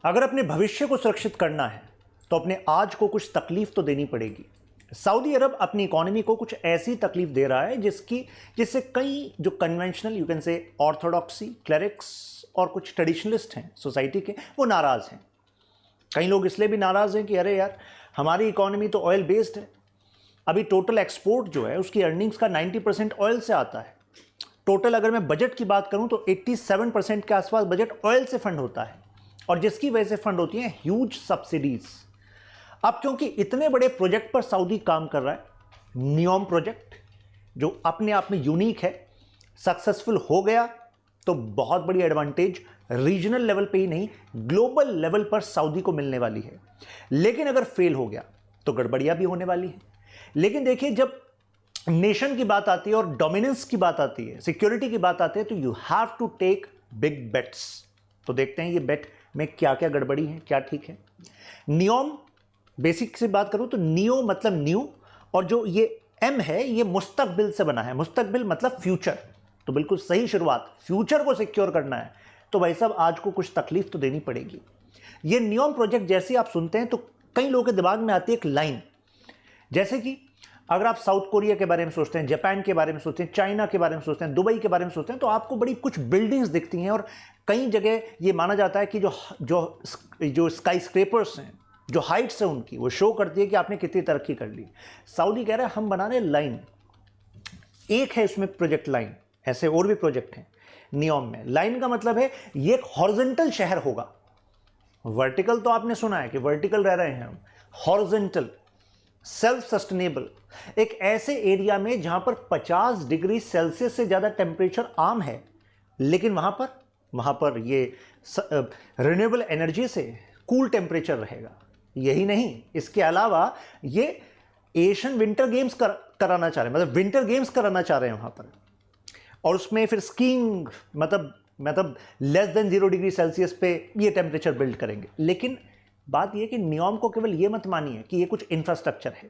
अगर अपने भविष्य को सुरक्षित करना है तो अपने आज को कुछ तकलीफ तो देनी पड़ेगी। सऊदी अरब अपनी इकोनॉमी को कुछ ऐसी तकलीफ दे रहा है जिससे कई जो conventional you can say orthodoxy clerics और कुछ ट्रेडिशनलिस्ट हैं सोसाइटी के, वो नाराज़ हैं। कई लोग इसलिए भी नाराज़ हैं कि अरे यार, हमारी इकोनॉमी तो ऑयल बेस्ड है। अभी टोटल एक्सपोर्ट जो है उसकी अर्निंग्स का 90% ऑयल से आता है। टोटल अगर मैं बजट की बात करूं तो 87% के आसपास बजट ऑयल से फंड होता है, और जिसकी वजह से फंड होती हैं ह्यूज सब्सिडीज। अब क्योंकि इतने बड़े प्रोजेक्ट पर सऊदी काम कर रहा है, नियोम प्रोजेक्ट जो अपने आप में यूनिक है, सक्सेसफुल हो गया तो बहुत बड़ी एडवांटेज रीजनल लेवल पे ही नहीं, ग्लोबल लेवल पर सऊदी को मिलने वाली है। लेकिन अगर फेल हो गया तो गड़बड़ियां भी होने वाली है। लेकिन देखिए, जब नेशन की बात आती है और डोमिनेंस की बात आती है, सिक्योरिटी की बात आती है, तो you have to take big bets. तो देखते हैं ये बेट में क्या क्या गड़बड़ी है, क्या ठीक है। नियोम, बेसिक से बात करूं तो नियो मतलब न्यू, और जो ये एम है ये मुस्तकबिल से बना है। मुस्तकबिल मतलब फ्यूचर, तो बिल्कुल सही शुरुआत। फ्यूचर को सिक्योर करना है तो भाई साहब आज को कुछ तकलीफ तो देनी पड़ेगी। ये नियोम प्रोजेक्ट जैसे आप सुनते हैं तो कई लोगों के दिमाग में आती है एक लाइन, जैसे कि अगर आप साउथ कोरिया के बारे में सोचते हैं, जापान के बारे में सोचते हैं, चाइना के बारे में सोचते हैं, दुबई के बारे में सोचते हैं, तो आपको बड़ी कुछ बिल्डिंग्स दिखती हैं। और कई जगह ये माना जाता है कि जो स्काई स्क्रेपर्स हैं, जो हाइट्स हैं उनकी, वो शो करती है कि आपने कितनी तरक्की कर ली। सऊदी कह रहा है हम बना रहे लाइन, एक है इसमें प्रोजेक्ट लाइन, ऐसे और भी प्रोजेक्ट हैं नियोम में। लाइन का मतलब है ये एक हॉरिजॉन्टल शहर होगा। वर्टिकल तो आपने सुना है कि वर्टिकल रह रहे हैं हम, हॉरिजॉन्टल, सेल्फ सस्टेनेबल, एक ऐसे एरिया में जहां पर 50 डिग्री सेल्सियस से ज्यादा टेम्परेचर आम है, लेकिन वहां पर ये रिन्यूएबल एनर्जी से कूल टेम्परेचर रहेगा। यही नहीं, इसके अलावा ये एशियन विंटर गेम्स कराना चाह रहे हैं, मतलब विंटर गेम्स कराना चाह रहे हैं वहां पर, और उसमें फिर स्कीइंग, मतलब लेस देन 0 डिग्री सेल्सियस पे ये टेम्परेचर बिल्ड करेंगे। लेकिन बात यह कि नियोम को केवल यह मत मानिए कि ये कुछ इंफ्रास्ट्रक्चर है।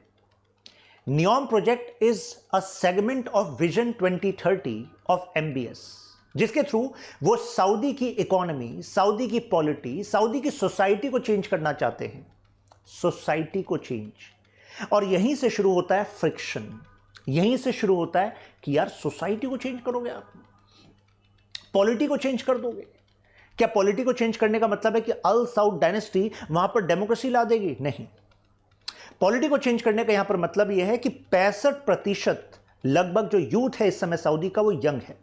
NEOM project is a segment of vision 2030 of MBS, जिसके थ्रू वो सऊदी की इकोनॉमी, सऊदी की पॉलिटी, सऊदी की सोसाइटी को चेंज करना चाहते हैं। सोसाइटी को चेंज, और यहीं से शुरू होता है फ्रिक्शन, यहीं से शुरू होता है कि यार सोसाइटी को चेंज करोगे आप, पॉलिटी को चेंज कर दोगे क्या? पॉलिटी को चेंज करने का मतलब है कि अल साउद डायनेस्टी वहां पर डेमोक्रेसी ला देगी? नहीं। पॉलिटी को चेंज करने का यहां पर मतलब यह है कि 65% लगभग जो यूथ है इस समय सऊदी का, वो यंग है,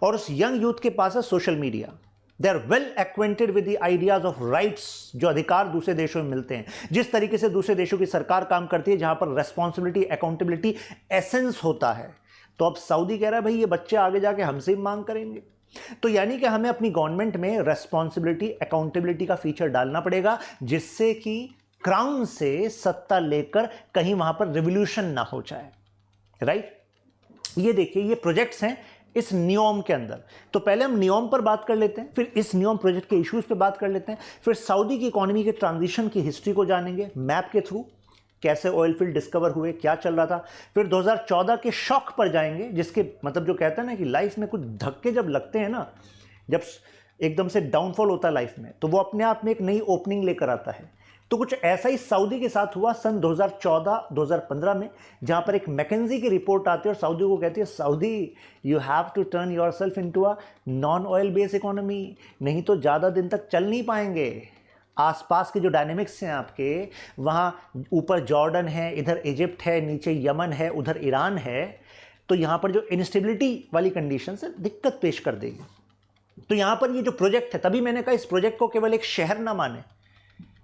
और उस यंग यूथ के पास है social media. They are well acquainted with the ideas of rights, जो अधिकार दूसरे देशों में मिलते हैं, जिस तरीके से दूसरे देशों की सरकार काम करती है, जहां पर रेस्पॉन्सिबिलिटी, अकाउंटेबिलिटी एसेंस होता है। तो अब सऊदी कह रहा है भाई ये बच्चे आगे जाके हमसे ही मांग करेंगे, तो यानी कि हमें अपनी गवर्नमेंट में रेस्पॉन्सिबिलिटी, अकाउंटेबिलिटी का फीचर डालना पड़ेगा, जिससे कि क्राउन से सत्ता लेकर कहीं वहां पर रिवॉल्यूशन ना हो जाए। राइट? ये देखिए, ये प्रोजेक्ट्स हैं इस नियोम के अंदर। तो पहले हम नियोम पर बात कर लेते हैं, फिर इस नियोम प्रोजेक्ट के इश्यूज पे बात कर लेते हैं, फिर सऊदी की इकोनॉमी के ट्रांजिशन की हिस्ट्री को जानेंगे मैप के थ्रू, कैसे ऑयल फील्ड डिस्कवर हुए, क्या चल रहा था। फिर 2014 के शॉक पर जाएंगे, जिसके मतलब जो कहते हैं ना कि लाइफ में कुछ धक्के जब लगते हैं ना, जब एकदम से डाउनफॉल होता है लाइफ में, तो वो अपने आप में एक नई ओपनिंग लेकर आता है। तो कुछ ऐसा ही सऊदी के साथ हुआ सन 2014-2015 में, जहां पर एक मैकेंजी की रिपोर्ट आती है और सऊदी को कहती है, Saudi you have to turn yourself into a non oil based economy, नहीं तो ज़्यादा दिन तक चल नहीं पाएंगे। आसपास के जो डायनेमिक्स हैं आपके, वहाँ ऊपर जॉर्डन है, इधर इजिप्ट है, नीचे यमन है, उधर ईरान है, तो यहाँ पर जो इंस्टेबिलिटी वाली कंडीशन से दिक्कत पेश कर देगी। तो यहाँ पर ये जो प्रोजेक्ट है, तभी मैंने कहा इस प्रोजेक्ट को केवल एक शहर ना माने,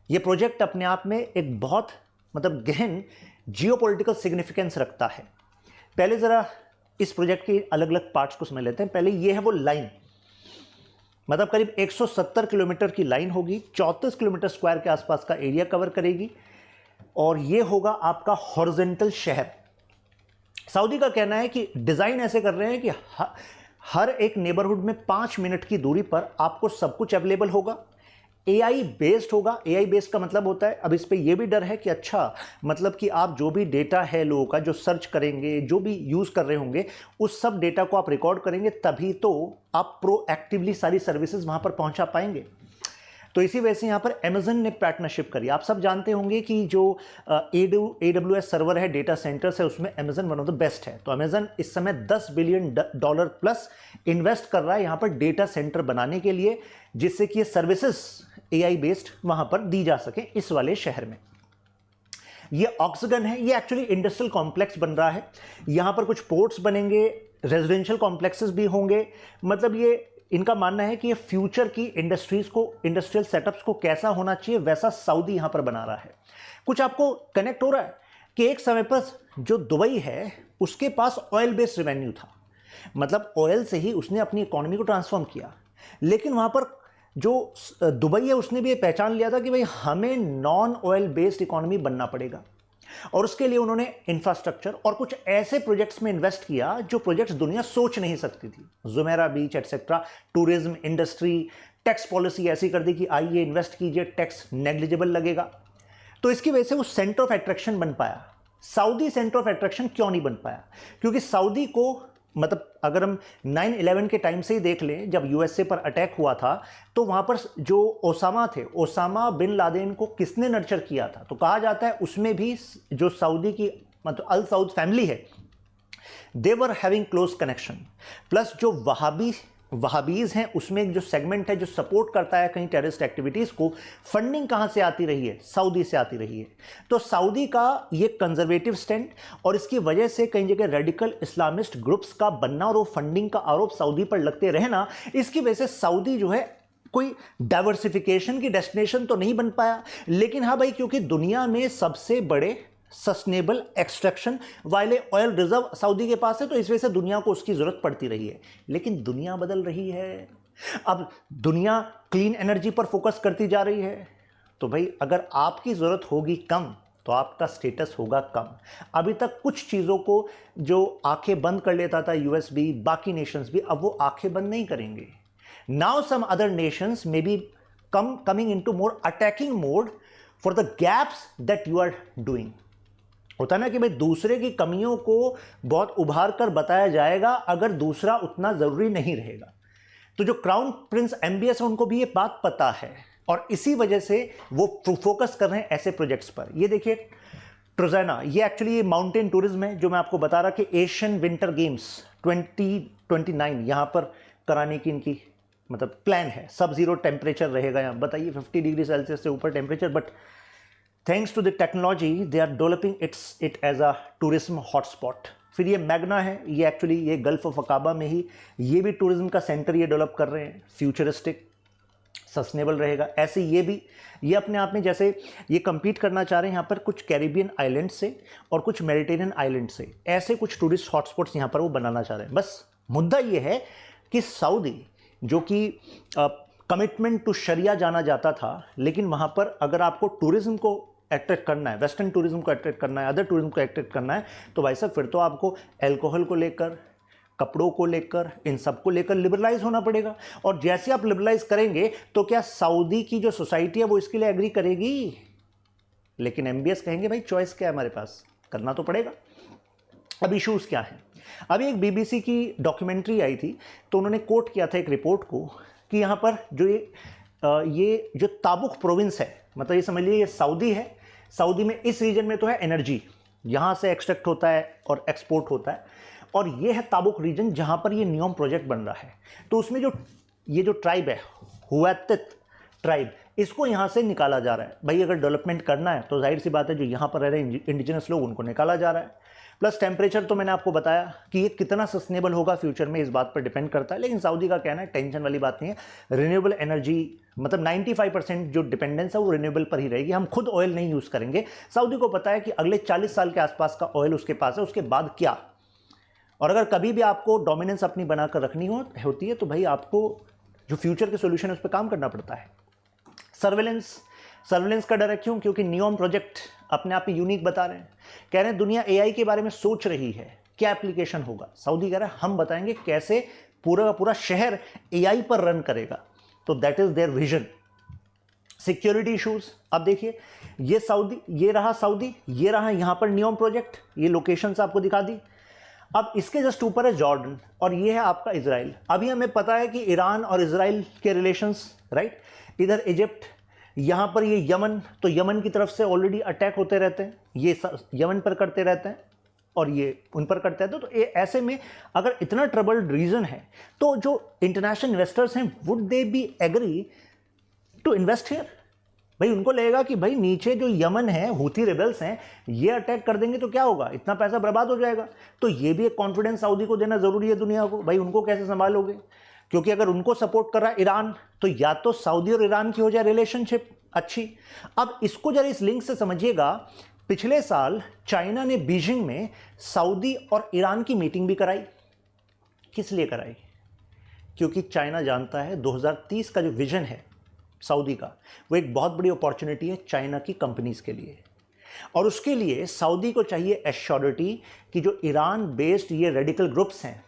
ये प्रोजेक्ट अपने आप में एक बहुत मतलब गहन जियोपॉलिटिकल सिग्निफिकेंस रखता है। पहले ज़रा इस प्रोजेक्ट के अलग अलग पार्ट्स को समझ लेते हैं। पहले ये है वो लाइन, मतलब करीब 170 किलोमीटर की लाइन होगी, 34 किलोमीटर स्क्वायर के आसपास का एरिया कवर करेगी, और ये होगा आपका हॉरिजॉन्टल शहर। सऊदी का कहना है कि डिज़ाइन ऐसे कर रहे हैं कि हर एक नेबरहुड में 5 मिनट की दूरी पर आपको सब कुछ अवेलेबल होगा। एआई बेस्ड होगा। एआई बेस्ड का मतलब होता है, अब इस पे ये भी डर है कि अच्छा मतलब कि आप जो भी डेटा है लोगों का, जो सर्च करेंगे, जो भी यूज़ कर रहे होंगे, उस सब डेटा को आप रिकॉर्ड करेंगे, तभी तो आप प्रोएक्टिवली सारी सर्विसेज वहाँ पर पहुँचा पाएंगे। तो इसी वजह से यहाँ पर अमेजन ने पार्टनरशिप करी। आप सब जानते होंगे कि जो AWS सर्वर है, डेटा सेंटर्स है, उसमें Amazon one of the best है। तो अमेजन इस समय $10 बिलियन प्लस इन्वेस्ट कर रहा है यहाँ पर डेटा सेंटर बनाने के लिए, जिससे कि ये सर्विसेज AI बेस्ड वहाँ पर दी जा सके इस वाले शहर में। ये ऑक्सीजन है, ये एक्चुअली इंडस्ट्रियल कॉम्प्लेक्स बन रहा है। यहाँ पर कुछ पोर्ट्स बनेंगे, रेजिडेंशियल कॉम्प्लेक्सेस भी होंगे। मतलब ये इनका मानना है कि ये फ्यूचर की इंडस्ट्रीज को, इंडस्ट्रियल सेटअप्स को कैसा होना चाहिए वैसा सऊदी यहाँ पर बना रहा है। कुछ आपको कनेक्ट हो रहा है कि एक समय पर जो दुबई है उसके पास ऑयल बेस्ड रेवेन्यू था, मतलब ऑयल से ही उसने अपनी इकोनॉमी को ट्रांसफॉर्म किया। लेकिन वहाँ पर जो दुबई है उसने भी ये पहचान लिया था कि भाई हमें नॉन ऑयल बेस्ड इकोनॉमी बनना पड़ेगा, और उसके लिए उन्होंने इंफ्रास्ट्रक्चर और कुछ ऐसे प्रोजेक्ट्स में इन्वेस्ट किया जो प्रोजेक्ट्स दुनिया सोच नहीं सकती थी। Jumeirah beach etcetera, tourism industry, tax policy ऐसी कर दी कि आइए इन्वेस्ट कीजिए, टैक्स नेग्लिजिबल लगेगा। तो इसकी वजह से वो सेंटर ऑफ अट्रैक्शन बन पाया। सऊदी सेंटर ऑफ अट्रैक्शन क्यों नहीं बन पाया? क्योंकि सऊदी को, मतलब अगर हम 9/11 के टाइम से ही देख लें, जब USA पर अटैक हुआ था तो वहाँ पर जो ओसामा थे, ओसामा बिन लादेन को किसने नर्चर किया था? तो कहा जाता है उसमें भी जो सऊदी की, मतलब अल सऊद फैमिली है, they were having close connection. Plus जो वहाबीज हैं उसमें एक जो सेगमेंट है जो सपोर्ट करता है कहीं टेररिस्ट एक्टिविटीज़ को, फंडिंग कहाँ से आती रही है? सऊदी से आती रही है। तो सऊदी का ये कंजर्वेटिव स्टैंड, और इसकी वजह से कई जगह रेडिकल इस्लामिस्ट ग्रुप्स का बनना और वो फंडिंग का आरोप सऊदी पर लगते रहना, इसकी वजह से सऊदी जो है कोई डाइवर्सिफिकेशन की डेस्टिनेशन तो नहीं बन पाया। लेकिन हाँ भाई, क्योंकि दुनिया में सबसे बड़े सस्टेनेबल एक्सट्रैक्शन वाले ऑयल रिजर्व सऊदी के पास है, तो इस वजह से दुनिया को उसकी जरूरत पड़ती रही है। लेकिन दुनिया बदल रही है, अब दुनिया क्लीन एनर्जी पर फोकस करती जा रही है। तो भाई अगर आपकी जरूरत होगी कम तो आपका स्टेटस होगा कम। अभी तक कुछ चीज़ों को जो आंखें बंद कर लेता था US भी, बाकी नेशंस भी, अब वो आंखें बंद नहीं करेंगे। Now some other nations may be coming into more attacking mode for the gaps that you are doing. होता ना कि भाई दूसरे की कमियों को बहुत उभार कर बताया जाएगा अगर दूसरा उतना जरूरी नहीं रहेगा। तो जो क्राउन प्रिंस MBS है उनको भी ये बात पता है, और इसी वजह से वो फोकस कर रहे हैं ऐसे प्रोजेक्ट्स पर। ये देखिए ट्रोजाना, ये एक्चुअली माउंटेन टूरिज्म है, जो मैं आपको बता रहा कि एशियन विंटर गेम्स 2029 यहाँ पर कराने की इनकी मतलब प्लान है। सब जीरो टेम्परेचर रहेगा यहाँ, बताइए 50 डिग्री सेल्सियस से ऊपर temperature, but thanks to the technology they are developing it as a tourism hotspot. फिर ये मैग्ना है, ये एक्चुअली ये गल्फ ऑफ अकाबा में ही ये भी टूरिज्म का सेंटर ये डेवलप कर रहे हैं, फ्यूचरिस्टिक सस्टेनेबल रहेगा। ऐसे ये अपने आप में जैसे ये compete करना चाह रहे हैं यहाँ पर कुछ कैरिबियन आइलैंड से और कुछ मेडिटेरियन आइलैंड से, ऐसे कुछ टूरिस्ट हॉटस्पॉट्स यहाँ पर वो बनाना चाह रहे हैं। बस मुद्दा ये है कि सऊदी जो कि कमिटमेंट टू शरिया जाना जाता था, लेकिन वहाँ पर अगर आपको टूरिज्म को अट्रैक्ट करना है, वेस्टर्न टूरिज्म को अट्रैक्ट करना है, अदर टूरिज्म को अट्रैक्ट करना है, तो भाई साहब फिर तो आपको अल्कोहल को लेकर, कपड़ों को लेकर, इन सब को लेकर लिबरलाइज होना पड़ेगा। और जैसे आप लिबरलाइज करेंगे तो क्या सऊदी की जो सोसाइटी है वो इसके लिए एग्री करेगी? लेकिन MBS कहेंगे भाई चॉइस क्या है हमारे पास, करना तो पड़ेगा। अब इश्यूज क्या है? अभी एक BBC की डॉक्यूमेंट्री आई थी, तो उन्होंने कोट किया था एक रिपोर्ट को कि यहाँ पर जो ये जो ताबुक प्रोविंस है, मतलब ये समझ लीजिए ये सऊदी है, सऊदी में इस रीजन में तो है एनर्जी, यहाँ से एक्सट्रैक्ट होता है और एक्सपोर्ट होता है, और ये है ताबुक रीजन जहाँ पर ये नियोम प्रोजेक्ट बन रहा है। तो उसमें ये जो ट्राइब है, हुवैतित ट्राइब, इसको यहाँ से निकाला जा रहा है। भाई अगर डेवलपमेंट करना है तो जाहिर सी बात है जो यहाँ पर रह रहे इंडिजिनस लोग उनको निकाला जा रहा है। प्लस टेम्परेचर तो मैंने आपको बताया कि ये कितना सस्टेनेबल होगा फ्यूचर में, इस बात पर डिपेंड करता है। लेकिन सऊदी का कहना है टेंशन वाली बात नहीं है, रिन्यूएबल एनर्जी मतलब 95% जो डिपेंडेंस है वो रिन्यूएबल पर ही रहेगी, हम खुद ऑयल नहीं यूज़ करेंगे। सऊदी को पता है कि अगले 40 साल के आसपास का ऑयल उसके पास है, उसके बाद क्या। और अगर कभी भी आपको डोमिनेंस अपनी बनाकर रखनी होती है तो भाई आपको जो फ्यूचर के सोल्यूशन है उस पर काम करना पड़ता है। सर्वेलेंस का डर है, क्यों? क्योंकि नियोम प्रोजेक्ट अपने आप में यूनिक बता रहे हैं, कह रहे हैं दुनिया AI के बारे में सोच रही है, क्या एप्लीकेशन होगा। सऊदी कह रहा है हम बताएंगे कैसे पूरा का पूरा शहर AI पर रन करेगा। तो that is their vision. Security issues, अब देखिए ये रहा सऊदी, ये रहा यहाँ पर नियोम प्रोजेक्ट, ये लोकेशंस आपको दिखा दी। अब इसके जस्ट ऊपर है जॉर्डन और ये है आपका इजराइल। अभी हमें पता है कि ईरान और इजराइल के रिलेशंस, राइट, इधर इजिप्ट, यहाँ पर ये यमन, तो यमन की तरफ से ऑलरेडी अटैक होते रहते हैं, ये यमन पर करते रहते हैं और ये उन पर करते रहते हैं। तो ऐसे में अगर इतना ट्रबल्ड रीजन है तो जो इंटरनेशनल इन्वेस्टर्स हैं would they be agree to invest here? भाई उनको लगेगा कि भाई नीचे जो यमन है, हूथी रिबेल्स हैं, ये अटैक कर देंगे तो क्या होगा, इतना पैसा बर्बाद हो जाएगा। तो ये भी एक कॉन्फिडेंस सऊदी को देना जरूरी है दुनिया को, भाई उनको कैसे संभालोगे? क्योंकि अगर उनको सपोर्ट कर रहा है ईरान तो या तो सऊदी और ईरान की हो जाए रिलेशनशिप अच्छी। अब इसको जरा इस लिंक से समझिएगा, पिछले साल चाइना ने बीजिंग में सऊदी और ईरान की मीटिंग भी कराई। किस लिए कराई? क्योंकि चाइना जानता है 2030 का जो विजन है सऊदी का, वो एक बहुत बड़ी अपॉर्चुनिटी है चाइना की कंपनीज के लिए, और उसके लिए सऊदी को चाहिए एश्योरिटी कि जो ईरान बेस्ड ये रेडिकल ग्रुप्स हैं,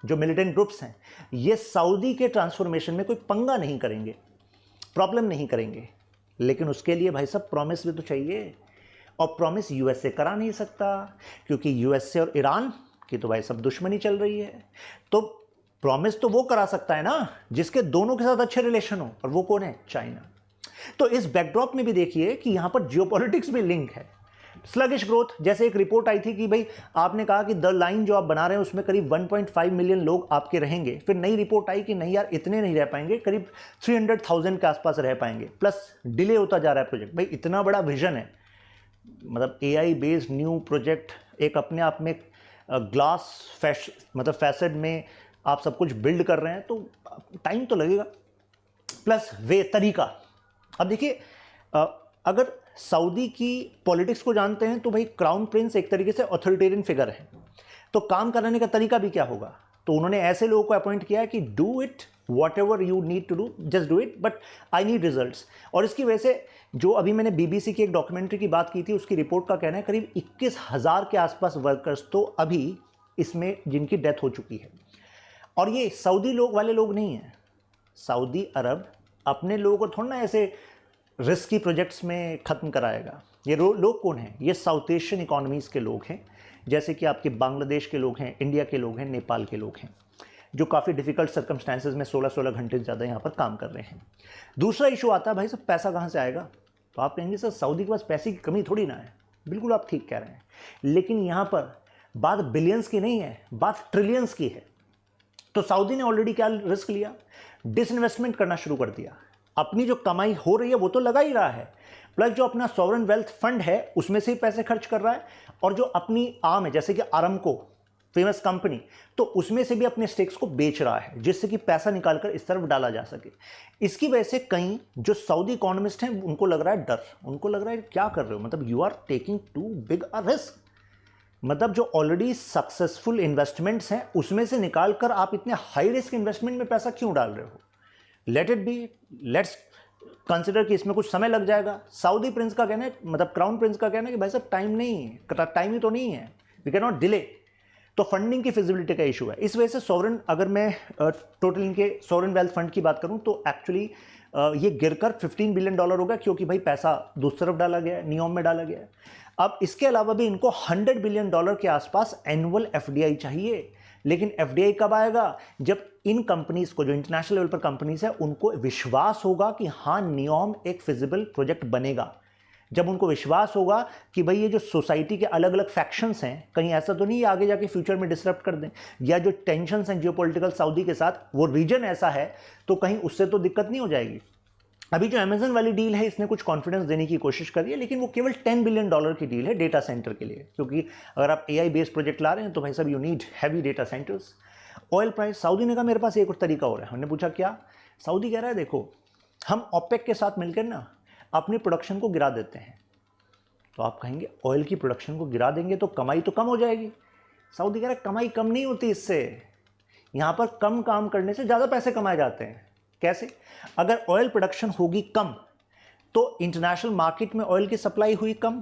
जो मिलिटेंट ग्रुप्स हैं, ये सऊदी के ट्रांसफॉर्मेशन में कोई पंगा नहीं करेंगे, प्रॉब्लम नहीं करेंगे। लेकिन उसके लिए भाई साहब प्रॉमिस भी तो चाहिए, और प्रॉमिस यूएसए करा नहीं सकता क्योंकि यूएसए और ईरान की तो भाई साहब दुश्मनी चल रही है। तो प्रॉमिस तो वो करा सकता है ना जिसके दोनों के साथ अच्छे रिलेशन हो, और वो कौन है? चाइना। तो इस बैकड्रॉप में भी देखिए कि यहां पर जियोपॉलिटिक्स में लिंक है। स्लगिश ग्रोथ, जैसे एक रिपोर्ट आई थी कि भाई आपने कहा कि द लाइन जो आप बना रहे हैं उसमें करीब 1.5 मिलियन लोग आपके रहेंगे, फिर नई रिपोर्ट आई कि नहीं यार इतने नहीं रह पाएंगे, करीब 300,000 के आसपास रह पाएंगे, प्लस डिले होता जा रहा है प्रोजेक्ट। भाई इतना बड़ा विजन है, मतलब एआई बेस्ड न्यू प्रोजेक्ट, एक अपने आप में ग्लास मतलब फैसेड में आप सब कुछ बिल्ड कर रहे हैं, तो टाइम तो लगेगा, प्लस वे तरीका। अब देखिए अगर सऊदी की पॉलिटिक्स को जानते हैं तो भाई क्राउन प्रिंस एक तरीके से ऑथोरिटेरियन फिगर है, तो काम कराने का तरीका भी क्या होगा? तो उन्होंने ऐसे लोगों को अपॉइंट किया है कि do it whatever you need to do, just do it, but I need results. और इसकी वजह से जो अभी मैंने बीबीसी की एक डॉक्यूमेंट्री की बात की थी, उसकी रिपोर्ट का कहना है करीब 21,000 के आसपास वर्कर्स तो अभी इसमें जिनकी डेथ हो चुकी है। और ये सऊदी लोग वाले लोग नहीं हैं, सऊदी अरब अपने लोगों को थोड़ा ना ऐसे रिस्की प्रोजेक्ट्स में ख़त्म कराएगा। ये लोग कौन हैं? ये साउथ एशियन इकोनॉमीज़ के लोग हैं, जैसे कि आपके बांग्लादेश के लोग हैं, इंडिया के लोग हैं, नेपाल के लोग हैं, जो काफ़ी डिफ़िकल्ट सर्कमस्टांसेस में 16-16 घंटे से ज़्यादा यहाँ पर काम कर रहे हैं। दूसरा इशू आता है भाई साहब पैसा कहाँ से आएगा? तो आप कहेंगे सर सऊदी के पास पैसे की कमी थोड़ी ना है। बिल्कुल आप ठीक कह रहे हैं, लेकिन यहाँ पर बात बिलियंस की नहीं है, बात ट्रिलियंस की है। तो सऊदी ने ऑलरेडी क्या रिस्क लिया? डिसइन्वेस्टमेंट करना शुरू कर दिया। अपनी जो कमाई हो रही है वो तो लगा ही रहा है, प्लस जो अपना सॉवरेन वेल्थ फंड है उसमें से ही पैसे खर्च कर रहा है, और जो अपनी आर्म है जैसे कि आरामको फेमस कंपनी, तो उसमें से भी अपने स्टेक्स को बेच रहा है, जिससे कि पैसा निकालकर इस तरफ डाला जा सके। इसकी वजह से कई जो सऊदी इकोनॉमिस्ट हैं उनको लग रहा है डर, उनको लग रहा है क्या कर रहे हो, मतलब you are taking too big a risk. मतलब जो ऑलरेडी सक्सेसफुल इन्वेस्टमेंट्स हैं उसमें से निकाल कर आप इतने हाई रिस्क इन्वेस्टमेंट में पैसा क्यों डाल रहे हो? Let it be, let's consider कि इसमें कुछ समय लग जाएगा। सऊदी प्रिंस का कहना है, मतलब क्राउन प्रिंस का कहना है कि भाई साहब टाइम नहीं है, टाइम ही तो नहीं है, वी कैन नॉट डिले। तो फंडिंग की फिजिबिलिटी का इशू है। इस वजह से सॉवरेन, अगर मैं टोटल इनके सॉवरेन वेल्थ फंड की बात करूं तो एक्चुअली ये गिरकर $15 बिलियन हो गया, क्योंकि भाई पैसा दूसरी तरफ डाला गया है, नियम में डाला गया है। अब इसके अलावा भी इनको $100 बिलियन के आसपास एनुअल एफडीआई चाहिए। लेकिन एफडीआई कब आएगा? जब इन कंपनीज को, जो इंटरनेशनल लेवल पर कंपनीज है, उनको विश्वास होगा कि हाँ नियॉम एक फिजिबल प्रोजेक्ट बनेगा। जब उनको विश्वास होगा कि भाई ये जो सोसाइटी के अलग अलग फैक्शंस हैं, कहीं ऐसा तो नहीं है आगे जाके फ्यूचर में डिसरप्ट कर दें, या जो टेंशंस हैं जियोपॉलिटिकल सऊदी के साथ, वो रीजन ऐसा है तो कहीं उससे तो दिक्कत नहीं हो जाएगी। अभी जो अमेजन वाली डील है इसने कुछ कॉन्फिडेंस देने की कोशिश करी है, लेकिन वो केवल $10 बिलियन की डील है डेटा सेंटर के लिए, क्योंकि अगर आप एआई बेस्ड प्रोजेक्ट ला रहे हैं तो भाई साहब you need heavy data centres. Oil price, Saudi ने कहा मेरे पास एक और तरीका हो रहा है। हमने पूछा क्या? सऊदी कह रहा है देखो हम ओपेक के साथ मिलकर ना अपनी प्रोडक्शन को गिरा देते हैं। तो आप कहेंगे ऑयल की प्रोडक्शन को गिरा देंगे तो कमाई तो कम हो जाएगी। सऊदी कह रहा है कमाई कम नहीं होती इससे, यहाँ पर कम काम करने से ज़्यादा पैसे कमाए जाते हैं। कैसे? अगर ऑयल प्रोडक्शन होगी कम तो इंटरनेशनल मार्केट में ऑयल की सप्लाई हुई कम,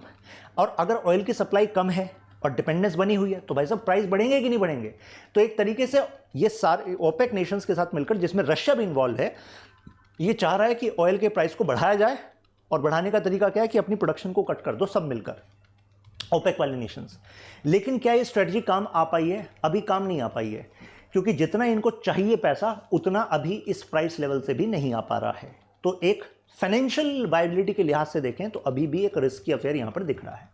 और अगर ऑयल की सप्लाई कम है और डिपेंडेंस बनी हुई है तो भाई साहब प्राइस बढ़ेंगे कि नहीं बढ़ेंगे? तो एक तरीके से ये सारे ओपेक नेशंस के साथ मिलकर, जिसमें रशिया भी इन्वॉल्व है, ये चाह रहा है कि ऑयल के प्राइस को बढ़ाया जाए, और बढ़ाने का तरीका क्या है कि अपनी प्रोडक्शन को कट कर दो सब मिलकर। ओपेक वाले नेशंस। लेकिन क्या ये स्ट्रेटजी काम आ पाई है? अभी काम नहीं आ पाई है, क्योंकि जितना इनको चाहिए पैसा उतना अभी इस प्राइस लेवल से भी नहीं आ पा रहा है। तो एक फाइनेंशियल वायबिलिटी के लिहाज से देखें तो अभी भी एक रिस्की अफेयर यहाँ पर दिख रहा है।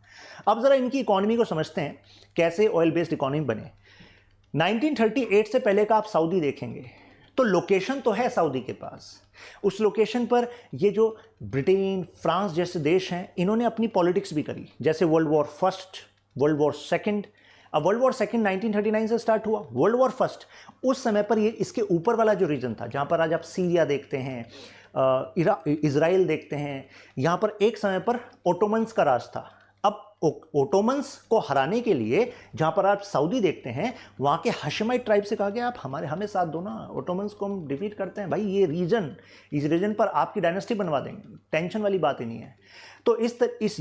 अब ज़रा इनकी इकोनॉमी को समझते हैं, कैसे ऑयल बेस्ड इकोनॉमी बने। 1938 से पहले का आप सऊदी देखेंगे तो लोकेशन तो है सऊदी के पास, उस लोकेशन पर ये जो ब्रिटेन, फ्रांस जैसे देश हैं, इन्होंने अपनी पॉलिटिक्स भी करी, जैसे world war first, world war second. अब वर्ल्ड वॉर सेकंड 1939 से स्टार्ट हुआ, वर्ल्ड वॉर फर्स्ट उस समय पर ये इसके ऊपर वाला जो रीजन था, जहाँ पर आज आप सीरिया देखते हैं, इज़राइल देखते हैं, यहाँ पर एक समय पर ओटोमन्स का राज था। अब ओटोमन्स को हराने के लिए जहाँ पर आप सऊदी देखते हैं, वहाँ के हशमाइट ट्राइब से कहा गया आप हमें साथ दो ना, ओटोमन्स को हम डिफीट करते हैं भाई, ये रीजन, इस रीजन पर आपकी डायनेस्टी बनवा देंगे, टेंशन वाली बात ही नहीं है। तो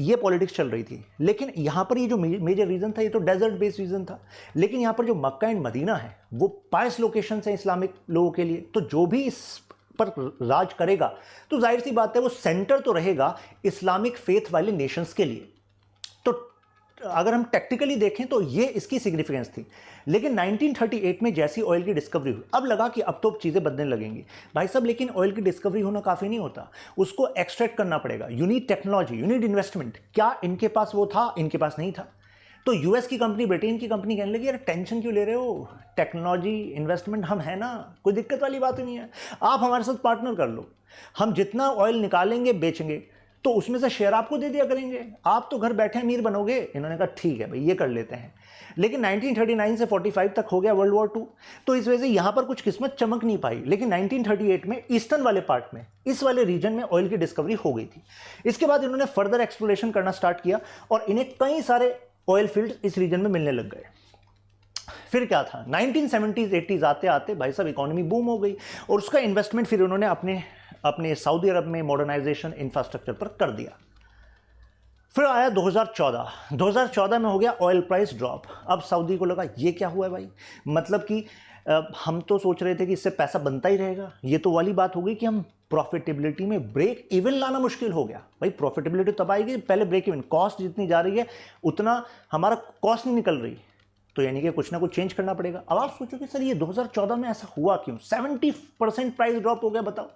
ये पॉलिटिक्स चल रही थी। लेकिन यहाँ पर ये जो मेजर रीजन था, ये तो डेजर्ट बेस्ड रीजन था। लेकिन यहाँ पर जो मक्का एंड मदीना है वो पायस लोकेशन है इस्लामिक लोगों के लिए, तो जो भी इस पर राज करेगा तो जाहिर सी बात है वो सेंटर तो रहेगा इस्लामिक फेथ वाले नेशंस के लिए। तो अगर हम टैक्टिकली देखें तो ये इसकी सिग्निफिकेंस थी। लेकिन 1938 में जैसी ऑयल की डिस्कवरी हुई, अब लगा कि अब तो चीज़ें बदलने लगेंगी भाई साहब। लेकिन ऑयल की डिस्कवरी होना काफ़ी नहीं होता, उसको एक्सट्रैक्ट करना पड़ेगा, you need technology, you need investment. क्या इनके पास वो था? इनके पास नहीं था। तो यूएस की कंपनी, ब्रिटेन की कंपनी कहने लगी यार टेंशन क्यों ले रहे हो, टेक्नोलॉजी इन्वेस्टमेंट हम है ना, कोई दिक्कत वाली बात ही नहीं है, आप हमारे साथ पार्टनर कर लो, हम जितना ऑयल निकालेंगे बेचेंगे तो उसमें से शेयर आपको दे दिया करेंगे, आप तो घर बैठे अमीर बनोगे। इन्होंने कहा ठीक है भाई ये कर लेते हैं। लेकिन 1939 से 45 तक हो गया वर्ल्ड वॉर 2, तो इस वजह से यहाँ पर कुछ किस्मत चमक नहीं पाई। लेकिन 1938 में ईस्टर्न वाले पार्ट में, इस वाले रीजन में ऑयल की डिस्कवरी हो गई थी। इसके बाद इन्होंने फर्दर एक्सप्लोरेशन करना स्टार्ट किया और इन्हें कई सारे ऑयल फील्ड इस रीजन में मिलने लग गए। फिर क्या था, 1970s 80s आते आते भाई साहब इकोनॉमी बूम हो गई और उसका इन्वेस्टमेंट फिर उन्होंने अपने सऊदी अरब में मॉडर्नाइजेशन इंफ्रास्ट्रक्चर पर कर दिया। फिर आया 2014 में हो गया ऑयल प्राइस ड्रॉप। अब सऊदी को लगा ये क्या हुआ है भाई, मतलब कि हम तो सोच रहे थे कि इससे पैसा बनता ही रहेगा, ये तो वाली बात हो गई कि हम प्रॉफिटेबिलिटी में ब्रेक इवन लाना मुश्किल हो गया। भाई प्रॉफिटेबिलिटी तब आएगी पहले ब्रेक इवन, कॉस्ट जितनी जा रही है उतना हमारा कॉस्ट नहीं निकल रही, तो यानी कि कुछ ना कुछ चेंज करना पड़ेगा। अब आप सोचो कि सर ये 2014 में ऐसा हुआ क्यों, 70% प्राइस ड्रॉप हो गया, बताओ।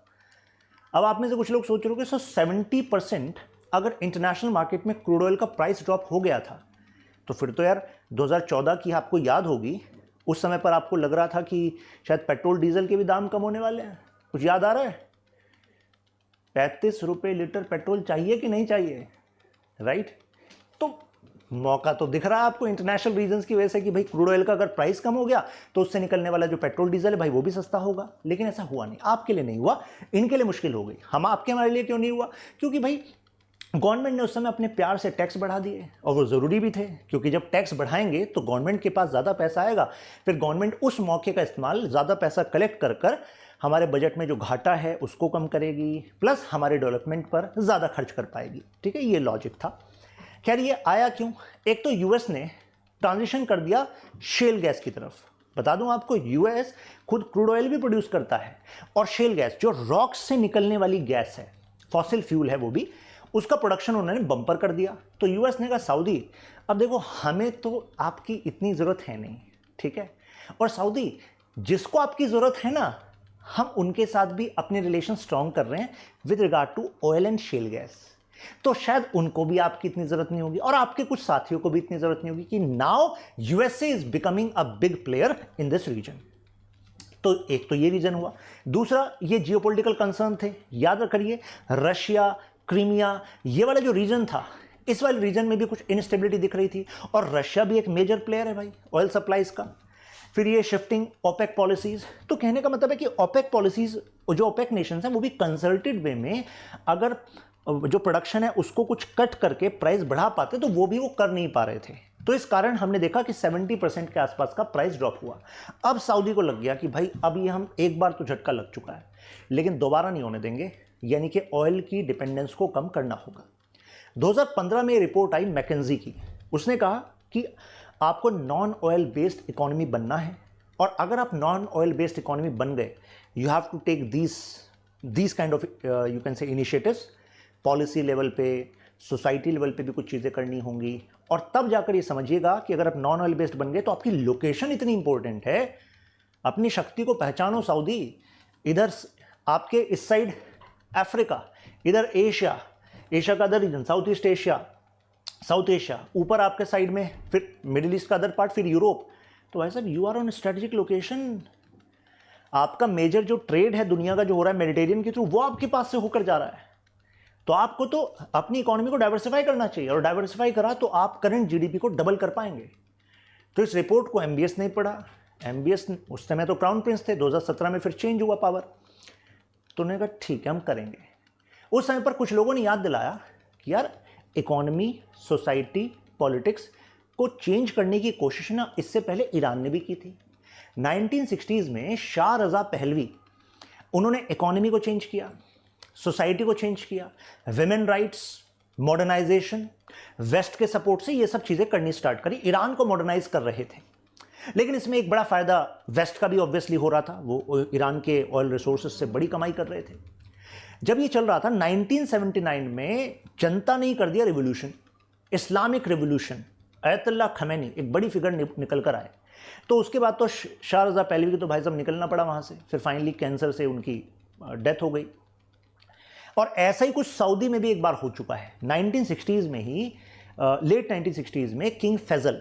अब आप में से कुछ लोग सोच रहे हो कि सर 70% अगर इंटरनेशनल मार्केट में क्रूड ऑयल का प्राइस ड्रॉप हो गया था तो फिर तो यार 2014 की आपको याद होगी, उस समय पर आपको लग रहा था कि शायद पेट्रोल डीजल के भी दाम कम होने वाले हैं, कुछ याद आ रहा है? 35 रुपये लीटर पेट्रोल चाहिए कि नहीं चाहिए, राइट? तो मौका तो दिख रहा है आपको इंटरनेशनल रीजंस की वजह से कि भाई क्रूड ऑयल का अगर प्राइस कम हो गया तो उससे निकलने वाला जो पेट्रोल डीजल है भाई वो भी सस्ता होगा। लेकिन ऐसा हुआ नहीं, आपके लिए नहीं हुआ, इनके लिए मुश्किल हो गई। हमारे लिए क्यों नहीं हुआ? क्योंकि भाई गवर्नमेंट ने उस समय अपने प्यार से टैक्स बढ़ा दिए और वो ज़रूरी भी थे, क्योंकि जब टैक्स बढ़ाएंगे तो गवर्नमेंट के पास ज़्यादा पैसा आएगा, फिर गवर्नमेंट उस मौके का इस्तेमाल ज़्यादा पैसा कलेक्ट कर हमारे बजट में जो घाटा है उसको कम करेगी, प्लस हमारे डेवलपमेंट पर ज़्यादा खर्च कर पाएगी। ठीक है, ये लॉजिक था। खैर ये आया क्यों? एक तो यूएस ने ट्रांजिशन कर दिया शेल गैस की तरफ। बता दूं आपको, यूएस खुद क्रूड ऑयल भी प्रोड्यूस करता है और शेल गैस जो रॉक्स से निकलने वाली गैस है, फॉसिल फ्यूल है वो भी, उसका प्रोडक्शन उन्होंने बम्पर कर दिया। तो यूएस ने कहा सऊदी अब देखो हमें तो आपकी इतनी ज़रूरत है नहीं, ठीक है, और सऊदी जिसको आपकी ज़रूरत है ना, हम उनके साथ भी अपने रिलेशन स्ट्रॉन्ग कर रहे हैं with regard to oil and shale gas, तो शायद उनको भी आपकी इतनी ज़रूरत नहीं होगी और आपके कुछ साथियों को भी इतनी ज़रूरत नहीं होगी कि now USA is becoming a big player in this region. तो एक तो ये रीजन हुआ। दूसरा, ये जियोपॉलिटिकल कंसर्न थे। याद रखिए रशिया, क्रीमिया, ये वाला जो रीजन था, इस वाले रीजन में भी कुछ इनस्टेबिलिटी दिख रही थी और रशिया भी एक मेजर प्लेयर है भाई ऑयल सप्लाईज का। फिर ये शिफ्टिंग ओपेक पॉलिसीज, तो कहने का मतलब है कि ओपेक पॉलिसीज, जो ओपेक नेशंस हैं वो भी कंसल्टेड वे में अगर जो प्रोडक्शन है उसको कुछ कट करके प्राइस बढ़ा पाते तो वो भी वो कर नहीं पा रहे थे। तो इस कारण हमने देखा कि 70% के आसपास का प्राइस ड्रॉप हुआ। अब सऊदी को लग गया कि भाई अब ये हम एक बार तो झटका लग चुका है लेकिन दोबारा नहीं होने देंगे, यानी कि ऑयल की डिपेंडेंस को कम करना होगा। 2015 में रिपोर्ट आई मैकेंजी की, उसने कहा कि आपको नॉन ऑयल बेस्ड इकोनॉमी बनना है और अगर आप नॉन ऑयल बेस्ड इकोनॉमी बन गए, you have to take these kind of you can say initiatives. Policy level पे, सोसाइटी लेवल पे भी कुछ चीज़ें करनी होंगी और तब जाकर ये समझिएगा कि अगर आप नॉन ऑयल बेस्ड बन गए तो आपकी लोकेशन इतनी इंपॉर्टेंट है। अपनी शक्ति को पहचानो सऊदी। इधर आपके इस साइड अफ्रीका, इधर एशिया, एशिया का other region South East Asia, South Asia, ऊपर आपके साइड में फिर मिडिल ईस्ट का अदर पार्ट, फिर यूरोप। तो भाई साहब you are on strategic location. आपका मेजर जो ट्रेड है दुनिया का जो हो रहा है मेडिटेरियन के थ्रू, वो आपके पास से होकर जा रहा है। तो आपको तो अपनी इकोनॉमी को डाइवर्सिफाई करना चाहिए, और डाइवर्सिफाई करा तो आप करंट जीडीपी को डबल कर पाएंगे। तो इस रिपोर्ट को एमबीएस नहीं पढ़ा। एमबीएस उस समय तो क्राउन प्रिंस थे, 2017 में फिर चेंज हुआ पावर, तो उन्होंने कहा ठीक है हम करेंगे। उस समय पर कुछ लोगों ने याद दिलाया कि यार इकोनॉमी, सोसाइटी, पॉलिटिक्स को चेंज करने की कोशिश ना इससे पहले ईरान ने भी की थी। 1960s में शाह रज़ा पहलवी, उन्होंने इकोनॉमी को चेंज किया, सोसाइटी को चेंज किया, विमेन राइट्स, मॉडर्नाइजेशन, वेस्ट के सपोर्ट से ये सब चीज़ें करनी स्टार्ट करी। ईरान को मॉडर्नाइज कर रहे थे, लेकिन इसमें एक बड़ा फ़ायदा वेस्ट का भी ऑब्वियसली हो रहा था। वो ईरान के ऑयल रिसोर्सेज से बड़ी कमाई कर रहे थे। जब ये चल रहा था 1979 में जनता ने ही कर दिया रिवोल्यूशन, इस्लामिक रिवोल्यूशन। अयतुल्ला खमैनी एक बड़ी फिगर निकल कर आए। तो उसके बाद तो शाह रज़ा पहलवी की तो भाई साहब निकलना पड़ा वहाँ से, फिर फाइनली कैंसर से उनकी डेथ हो गई। और ऐसा ही कुछ सऊदी में भी एक बार हो चुका है। 1960s में ही, लेट 1960s में किंग फैजल,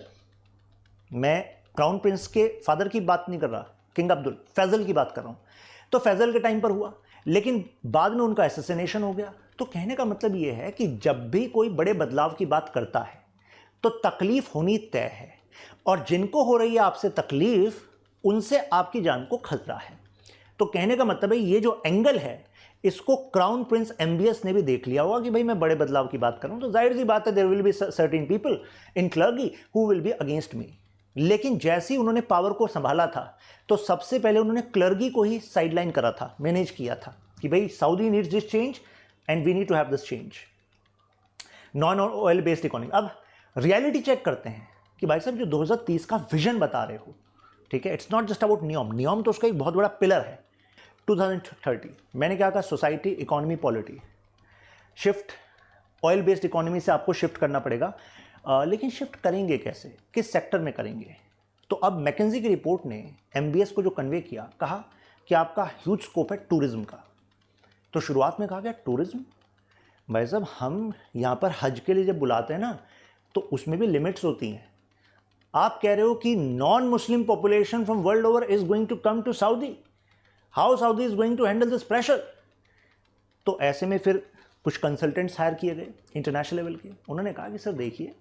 मैं क्राउन प्रिंस के फादर की बात नहीं कर रहा, किंग अब्दुल, फैजल की बात कर रहा हूँ। तो फैजल के टाइम पर हुआ, लेकिन बाद में उनका असैसिनेशन हो गया। तो कहने का मतलब ये है कि जब भी कोई बड़े बदलाव की बात करता है तो तकलीफ होनी तय है, और जिनको हो रही है आपसे तकलीफ, उनसे आपकी जान को खतरा है। तो कहने का मतलब है ये जो एंगल है, इसको क्राउन प्रिंस एमबीएस ने भी देख लिया होगा कि भाई मैं बड़े बदलाव की बात कर रहा हूं, तो जाहिर सी बात है there will be certain people in clergy who will be against me. लेकिन जैसे ही उन्होंने पावर को संभाला था, तो सबसे पहले उन्होंने क्लर्गी को ही साइडलाइन करा था, मैनेज किया था कि भाई Saudi needs this change and we need to have this change, non oil based economy. अब रियलिटी चेक करते हैं कि भाई साहब जो 2030 का विजन बता रहे हो, ठीक है, इट्स नॉट जस्ट अबाउट नियम, नियम तो उसका एक बहुत बड़ा पिलर है। 2030 मैंने क्या कहा, society, economy, polity, shift oil based economy से आपको शिफ्ट करना पड़ेगा। लेकिन शिफ्ट करेंगे कैसे, किस सेक्टर में करेंगे? तो अब मैकेंजी की रिपोर्ट ने एमबीएस को जो कन्वे किया, कहा कि आपका ह्यूज स्कोप है टूरिज्म का। तो शुरुआत में कहा गया टूरिज्म, भाई साहब हम यहाँ पर हज के लिए जब बुलाते हैं ना, तो उसमें भी लिमिट्स होती हैं। आप कह रहे हो कि non Muslim population from world over is going to come to Saudi, how Saudi is going to handle this pressure? तो ऐसे में फिर कुछ कंसल्टेंट्स हायर किए गए इंटरनेशनल लेवल के। उन्होंने कहा कि सर देखिए,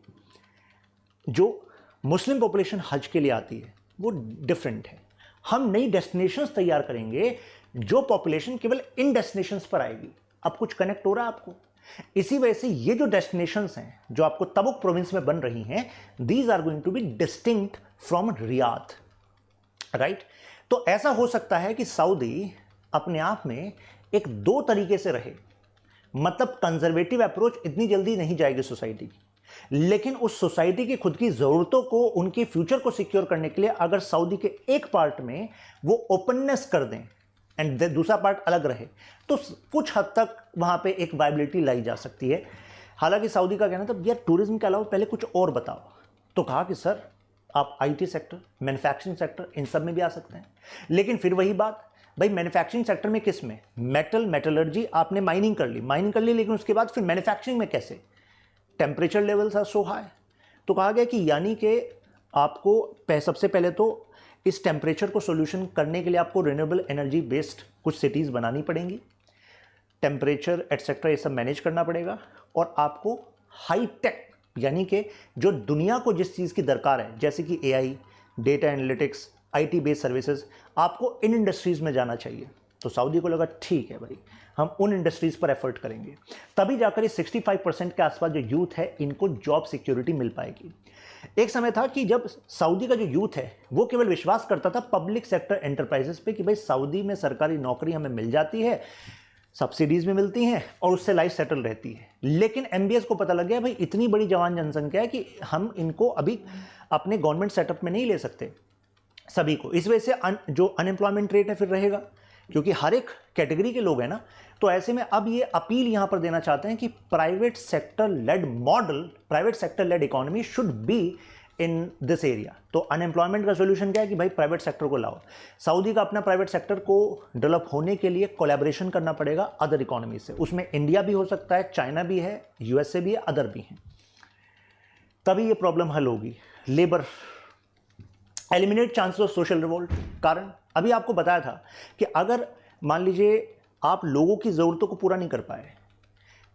जो मुस्लिम पॉपुलेशन हज के लिए आती है वो डिफरेंट है, हम नई डेस्टिनेशंस तैयार करेंगे जो पॉपुलेशन केवल इन डेस्टिनेशंस पर आएगी। अब कुछ कनेक्ट हो रहा है आपको? इसी वजह से ये जो डेस्टिनेशंस हैं जो आपको तबुक प्रोविंस में बन रही हैं, these are going to be distinct from Riyadh, right? तो ऐसा हो सकता है कि सऊदी अपने आप में एक दो तरीके से रहे, मतलब कंजर्वेटिव अप्रोच इतनी जल्दी नहीं जाएगी सोसाइटी की, लेकिन उस सोसाइटी की खुद की ज़रूरतों को, उनके फ्यूचर को सिक्योर करने के लिए अगर सऊदी के एक पार्ट में वो ओपननेस कर दें एंड दूसरा पार्ट अलग रहे, तो कुछ हद तक वहाँ पे एक वायबिलिटी लाई जा सकती है। हालांकि सऊदी का कहना था यार टूरिज्म के अलावा पहले कुछ और बताओ। तो कहा कि सर आप आईटी सेक्टर, मैन्युफैक्चरिंग सेक्टर, इन सब में भी आ सकते हैं। लेकिन फिर वही बात, भाई मैन्युफैक्चरिंग सेक्टर में किस में? मेटल, मेटलर्जी, आपने माइनिंग कर ली, लेकिन उसके बाद फिर मैन्युफैक्चरिंग में कैसे? Temperature levels are so high. तो कहा गया कि यानी कि आपको सबसे पहले तो इस टेम्परेचर को सोल्यूशन करने के लिए आपको रिन्यूएबल एनर्जी बेस्ड कुछ सिटीज़ बनानी पड़ेंगी, टेम्परेचर एटसेट्रा ये सब मैनेज करना पड़ेगा, और आपको हाई टेक यानी कि जो दुनिया को जिस चीज़ की दरकार है, जैसे कि AI, data analytics, IT based services, आपको इन इंडस्ट्रीज़ में जाना चाहिए। तो सऊदी को लगा ठीक है भाई, हम उन इंडस्ट्रीज़ पर एफर्ट करेंगे, तभी जाकर ये 65% के आसपास जो यूथ है इनको जॉब सिक्योरिटी मिल पाएगी। एक समय था कि जब सऊदी का जो यूथ है वो केवल विश्वास करता था पब्लिक सेक्टर एंटरप्राइजेस पे कि भाई सऊदी में सरकारी नौकरी हमें मिल जाती है, सब्सिडीज में मिलती हैं और उससे लाइफ सेटल रहती है। लेकिन एमबीएस को पता लग गया भाई इतनी बड़ी जवान जनसंख्या है कि हम इनको अभी अपने गवर्नमेंट सेटअप में नहीं ले सकते सभी को। इस वजह से जो अनएम्प्लॉयमेंट रेट है फिर रहेगा, क्योंकि हर एक कैटेगरी के लोग हैं ना। तो ऐसे में अब ये अपील यहां पर देना चाहते हैं कि private sector led model, private sector led economy should be in this area. तो अनएम्प्लॉयमेंट का सोल्यूशन क्या है कि भाई प्राइवेट सेक्टर को लाओ। सऊदी का अपना प्राइवेट सेक्टर को डेवलप होने के लिए कोलैबोरेशन करना पड़ेगा अदर इकोनॉमी से। उसमें इंडिया भी हो सकता है, चाइना भी है, यूएसए भी है, अदर भी हैं, तभी ये प्रॉब्लम हल होगी। Labour, eliminate chances of social revolt. कारण अभी आपको बताया था कि अगर मान लीजिए आप लोगों की ज़रूरतों को पूरा नहीं कर पाए,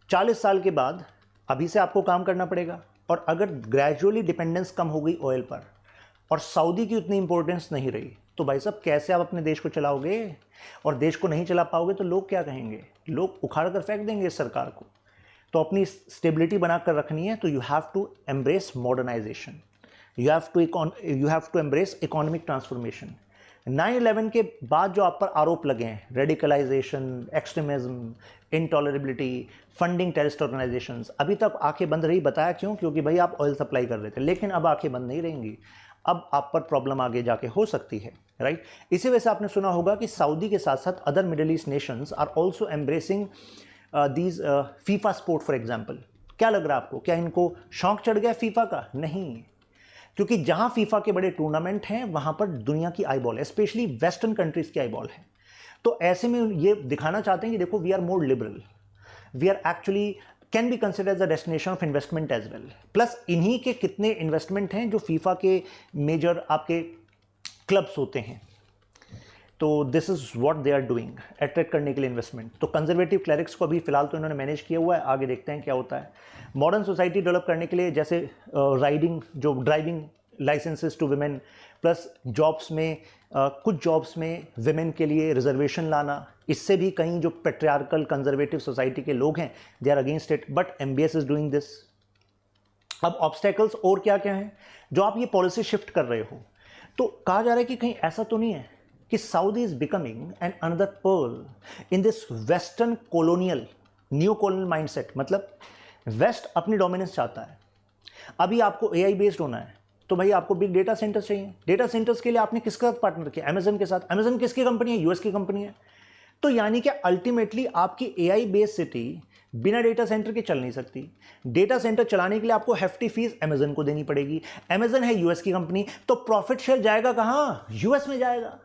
40 साल के बाद अभी से आपको काम करना पड़ेगा। और अगर ग्रेजुअली डिपेंडेंस कम हो गई ऑयल पर और सऊदी की उतनी इंपॉर्टेंस नहीं रही, तो भाई साहब कैसे आप अपने देश को चलाओगे? और देश को नहीं चला पाओगे तो लोग क्या कहेंगे? लोग उखाड़ कर फेंक देंगे इस सरकार को। तो अपनी स्टेबिलिटी बनाकर रखनी है तो you have to embrace modernisation, you have to embrace economic transformation. 9/11 के बाद जो आप पर आरोप लगे हैं, radicalisation, extremism, intolerability, funding terrorist organisations, अभी तक आंखें बंद रही। बताया क्यों? क्योंकि भाई आप ऑयल सप्लाई कर रहे थे, लेकिन अब आंखें बंद नहीं रहेंगी। अब आप पर प्रॉब्लम आगे जाके हो सकती है, राइट। इसी वजह से आपने सुना होगा कि सऊदी के साथ साथ other Middle East nations are also embracing these FIFA sport for example. क्या लग रहा है आपको? क्या इनको शौक चढ़ गया फीफा का? नहीं, क्योंकि जहां फीफा के बड़े टूर्नामेंट हैं वहां पर दुनिया की आईबॉल है, स्पेशली वेस्टर्न कंट्रीज की आईबॉल है। तो ऐसे में ये दिखाना चाहते हैं कि देखो we are more liberal, we are actually can be consider as a destination of investment as well. Plus इन्हीं के कितने इन्वेस्टमेंट हैं जो फीफा के मेजर आपके क्लब्स होते हैं। तो this is what they are doing, attract करने के लिए इन्वेस्टमेंट। तो कंजर्वेटिव क्लरिक्स को अभी फिलहाल तो इन्होंने मैनेज किया हुआ है, आगे देखते हैं क्या होता है। मॉडर्न सोसाइटी डेवलप करने के लिए जैसे राइडिंग, जो driving licences to women, plus jobs में कुछ जॉब्स में विमेन के लिए रिजर्वेशन लाना, इससे भी कहीं जो पेट्रियार्कल कंजर्वेटिव सोसाइटी के लोग हैं they are against it, but MBS is doing this. अब ऑब्स्टेकल्स और क्या क्या हैं जो आप ये पॉलिसी शिफ्ट कर रहे हो? तो कहा जा रहा है कि कहीं ऐसा तो नहीं है कि Saudi is becoming an another pearl in this western colonial, new colonial mindset. मतलब वेस्ट अपनी डोमिनेंस चाहता है। अभी आपको एआई बेस्ड होना है तो भाई आपको बिग डेटा सेंटर्स चाहिए। डेटा सेंटर्स के लिए आपने किसके साथ पार्टनर किया? अमेजन के साथ। अमेजन किसकी कंपनी है? यूएस की कंपनी है। तो यानी कि अल्टीमेटली आपकी एआई बेस्ड सिटी बिना डेटा सेंटर के चल नहीं सकती। डेटा सेंटर चलाने के लिए आपको हेफ्टी फीस अमेजन को देनी पड़ेगी। अमेजन है यूएस की कंपनी, तो प्रॉफिट शेयर जाएगा कहां? यूएस में जाएगा।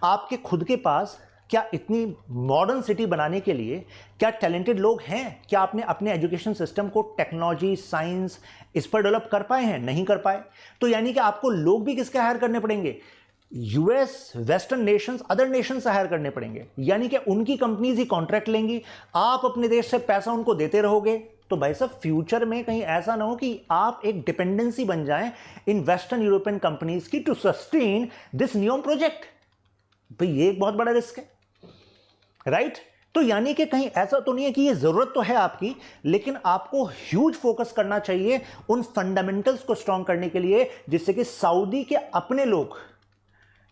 आपके खुद के पास क्या इतनी मॉडर्न सिटी बनाने के लिए क्या टैलेंटेड लोग हैं? क्या आपने अपने एजुकेशन सिस्टम को टेक्नोलॉजी, साइंस इस पर डेवलप कर पाए हैं? नहीं कर पाए। तो यानी कि आपको लोग भी किसके हायर करने पड़ेंगे? US, western nations, other nations hire करने पड़ेंगे। यानी कि उनकी कंपनीज ही कॉन्ट्रैक्ट लेंगी, आप अपने देश से पैसा उनको देते रहोगे। तो भाई साहब फ्यूचर में कहीं ऐसा ना हो कि आप एक डिपेंडेंसी बन जाएं इन वेस्टर्न यूरोपियन कंपनीज की to sustain this NEOM project. भाई ये एक बहुत बड़ा रिस्क है, राइट। तो यानी कि कहीं ऐसा तो नहीं है कि ये जरूरत तो है आपकी, लेकिन आपको ह्यूज फोकस करना चाहिए उन फंडामेंटल्स को स्ट्रांग करने के लिए, जिससे कि सऊदी के अपने लोग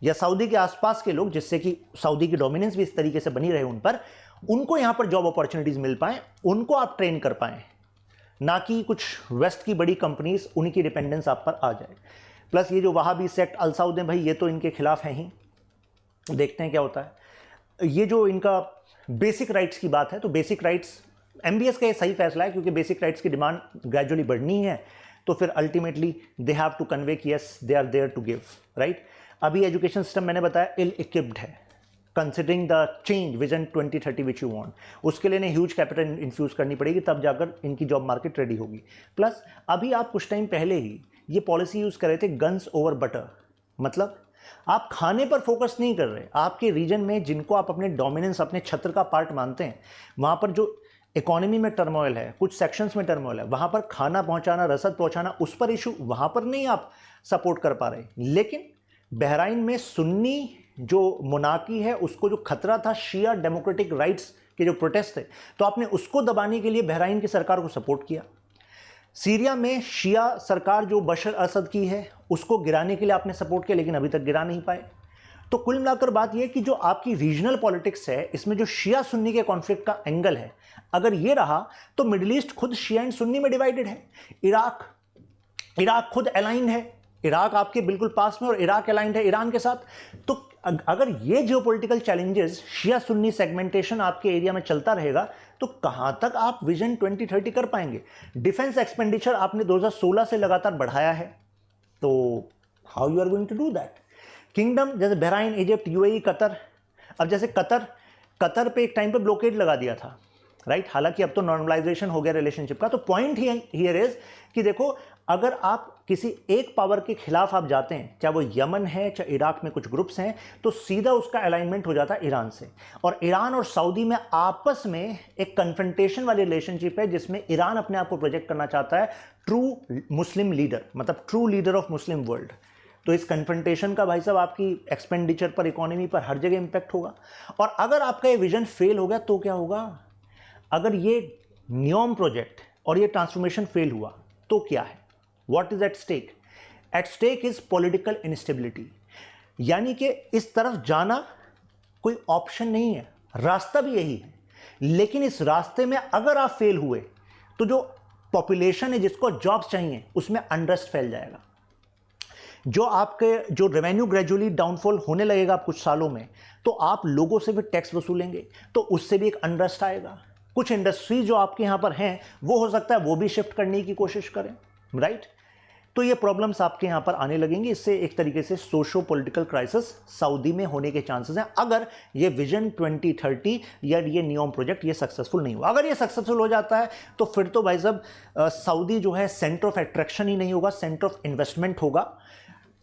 या सऊदी के आसपास के लोग, जिससे कि सऊदी की डोमिनेंस भी इस तरीके से बनी रहे उन पर, उनको यहां पर जॉब अपॉर्चुनिटीज मिल पाए, उनको आप ट्रेन कर पाए, ना कि कुछ वेस्ट की बड़ी कंपनीज उनकी डिपेंडेंस आप पर आ जाए। प्लस ये जो वहाबी सेक्ट अल सऊद है भाई, ये तो इनके खिलाफ है ही। देखते हैं क्या होता है। ये जो इनका बेसिक राइट्स की बात है, तो बेसिक राइट्स एमबीएस का ये सही फैसला है, क्योंकि बेसिक राइट्स की डिमांड ग्रेजुअली बढ़नी है। तो फिर ultimately they have to convey कि yes they are there to give, right. अभी एजुकेशन सिस्टम मैंने बताया इल इक्विप्ड है considering the change vision 2030 which you want. उसके लिए ह्यूज कैपिटल इन्फ्यूज करनी पड़ेगी, तब जाकर इनकी जॉब मार्केट रेडी होगी। प्लस अभी आप कुछ टाइम पहले ही ये पॉलिसी यूज कर रहे थे गन्स ओवर बटर। मतलब आप खाने पर फोकस नहीं कर रहे। आपके रीजन में जिनको आप अपने डोमिनेंस, अपने छत्र का पार्ट मानते हैं, वहां पर जो इकोनॉमी में टर्मोइल है, कुछ सेक्शंस में टर्मोइल है, वहां पर खाना पहुंचाना, रसद पहुंचाना, उस पर इशू वहां पर नहीं आप सपोर्ट कर पा रहे। लेकिन बहराइन में सुन्नी जो मोनार्की है उसको जो खतरा था, शिया डेमोक्रेटिक राइट्स के जो प्रोटेस्ट थे, तो आपने उसको दबाने के लिए बहराइन की सरकार को सपोर्ट किया। सीरिया में शिया सरकार जो बशर असद की है उसको गिराने के लिए आपने सपोर्ट किया, लेकिन अभी तक गिरा नहीं पाए। तो कुल मिलाकर बात यह कि जो आपकी रीजनल पॉलिटिक्स है, इसमें जो शिया सुन्नी के कॉन्फ्लिक्ट का एंगल है, अगर ये रहा तो मिडिल ईस्ट खुद शिया एंड सुन्नी में डिवाइडेड है। इराक खुद अलाइंड है। इराक आपके बिल्कुल पास में और इराक अलाइंड है ईरान के साथ। तो अगर ये जियोपॉलिटिकल चैलेंजेस, शिया सुन्नी सेगमेंटेशन आपके एरिया में चलता रहेगा तो कहां तक आप विजन 2030 कर पाएंगे। डिफेंस एक्सपेंडिचर आपने 2016 से लगातार बढ़ाया है, तो how you are going to do that. Kingdom जैसे बहराइन, इजिप्ट, यूएई, कतर, अब जैसे कतर पे एक टाइम पे ब्लॉकेड लगा दिया था, राइट। हालांकि अब तो नॉर्मलाइजेशन हो गया रिलेशनशिप का। तो पॉइंट हियर इज कि देखो, अगर आप किसी एक पावर के खिलाफ आप जाते हैं, चाहे वो यमन है, चाहे इराक में कुछ ग्रुप्स हैं, तो सीधा उसका अलाइनमेंट हो जाता है ईरान से। और ईरान और सऊदी में आपस में एक कन्फ्रंटेशन वाली रिलेशनशिप है, जिसमें ईरान अपने आप को प्रोजेक्ट करना चाहता है ट्रू मुस्लिम लीडर, मतलब true leader of Muslim world. तो इस कन्फ्रंटेशन का भाई साहब आपकी एक्सपेंडिचर पर, इकोनॉमी पर, हर जगह इंपैक्ट होगा। और अगर आपका ये विजन फेल हो गया तो क्या होगा। अगर ये नियोम प्रोजेक्ट और ये ट्रांसफॉर्मेशन फेल हुआ तो क्या है, what is at stake. At stake is political instability, यानी कि इस तरफ जाना कोई ऑप्शन नहीं है, रास्ता भी यही है। लेकिन इस रास्ते में अगर आप फेल हुए तो जो पॉपुलेशन है जिसको जॉब्स चाहिए उसमें अनरेस्ट फैल जाएगा। जो रेवेन्यू ग्रेजुअली डाउनफॉल होने लगेगा आप कुछ सालों में, तो आप लोगों से भी टैक्स वसूलेंगे, तो उससे भी एक अनरेस्ट आएगा। कुछ इंडस्ट्री जो आपके यहाँ पर हैं वो हो सकता है वो भी शिफ्ट करने की कोशिश करें, राइट। तो ये प्रॉब्लम्स आपके यहाँ पर आने लगेंगी। इससे एक तरीके से सोशो पॉलिटिकल क्राइसिस सऊदी में होने के चांसेस हैं, अगर ये विजन 2030 या ये नियोम प्रोजेक्ट ये सक्सेसफुल नहीं हुआ। अगर ये सक्सेसफुल हो जाता है तो फिर तो भाई साहब सऊदी जो है सेंटर ऑफ अट्रैक्शन ही नहीं होगा, सेंटर ऑफ इन्वेस्टमेंट होगा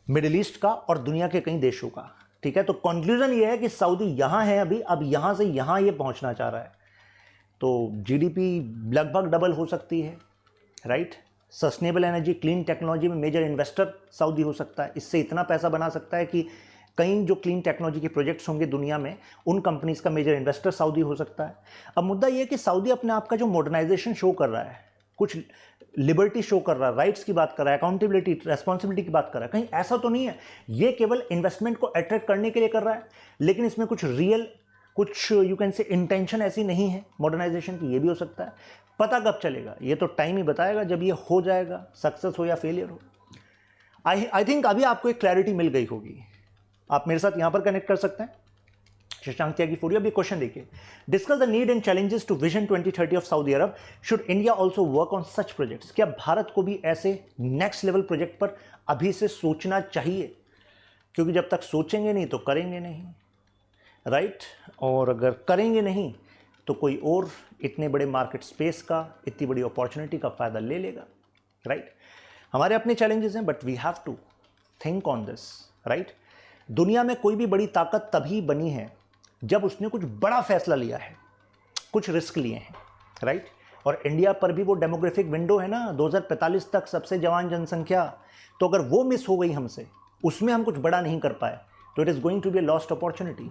मिडिल ईस्ट का और दुनिया के कई देशों का, ठीक है। तो कंक्लूजन ये है कि सऊदी यहाँ है अभी, अब यहाँ से यहाँ ये पहुँचना चाह रहा है। तो जीडीपी लगभग डबल हो सकती है, right. Sustainable energy, clean technology में मेजर इन्वेस्टर सऊदी हो सकता है। इससे इतना पैसा बना सकता है कि कई जो क्लीन टेक्नोलॉजी के प्रोजेक्ट्स होंगे दुनिया में, उन कंपनीज का मेजर इन्वेस्टर सऊदी हो सकता है। अब मुद्दा ये है कि सऊदी अपने आप का जो मॉडर्नाइजेशन शो कर रहा है, कुछ लिबर्टी शो कर रहा है, राइट्स की बात कर रहा है, अकाउंटेबिलिटी, रेस्पॉन्सिबिलिटी की बात कर रहा है, कहीं ऐसा तो नहीं है ये केवल इन्वेस्टमेंट को अट्रैक्ट करने के लिए कर रहा है, लेकिन इसमें कुछ रियल, कुछ यू कैन से इंटेंशन ऐसी नहीं है मॉडर्नाइजेशन की। ये भी हो सकता है, पता कब चलेगा ये तो टाइम ही बताएगा, जब ये हो जाएगा, सक्सेस हो या फेलियर हो। आई थिंक अभी आपको एक क्लैरिटी मिल गई होगी। आप मेरे साथ यहां पर कनेक्ट कर सकते हैं। शशांक त्यागी फोरिया, अभी क्वेश्चन देखिए, discuss the need and challenges to vision 2030 of Saudi Arabia, should India also work on such projects. क्या भारत को भी ऐसे नेक्स्ट लेवल प्रोजेक्ट पर अभी से सोचना चाहिए, क्योंकि जब तक सोचेंगे नहीं तो करेंगे नहीं, राइट। और अगर करेंगे नहीं तो कोई और इतने बड़े मार्केट स्पेस का, इतनी बड़ी अपॉर्चुनिटी का फ़ायदा ले लेगा, राइट। हमारे अपने चैलेंजेस हैं, but we have to think on this, right. दुनिया में कोई भी बड़ी ताकत तभी बनी है जब उसने कुछ बड़ा फैसला लिया है, कुछ रिस्क लिए हैं, राइट। और इंडिया पर भी वो डेमोग्राफिक विंडो है ना, 2045 तक सबसे जवान जनसंख्या, तो अगर वो मिस हो गई हमसे, उसमें हम कुछ बड़ा नहीं कर पाए, तो it is going to be a lost opportunity.